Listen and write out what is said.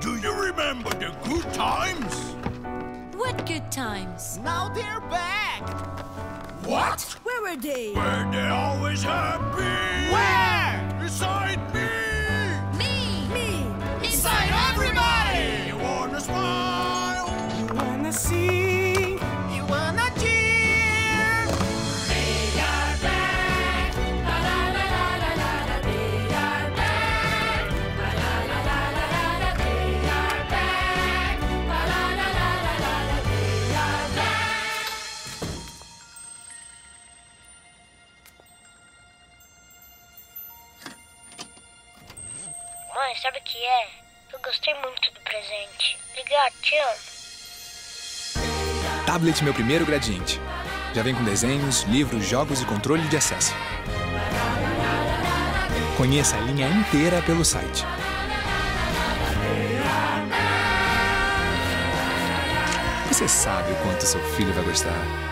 Do you remember the good times? What good times? Now they're back! What? Where were they? Where they always have been! Where? Beside me! Me! Inside everybody! You wanna smile? You wanna sing? You wanna cheer? They are back! La la la la la la la. They are back! La la la la la la la. They are back! La la la la la la la. They are back! Mãe, sabe o que é? Eu gostei muito do presente. Obrigado, te amo. Tablet Meu Primeiro Gradiente. Já vem com desenhos, livros, jogos e controle de acesso. Conheça a linha inteira pelo site. Você sabe o quanto seu filho vai gostar.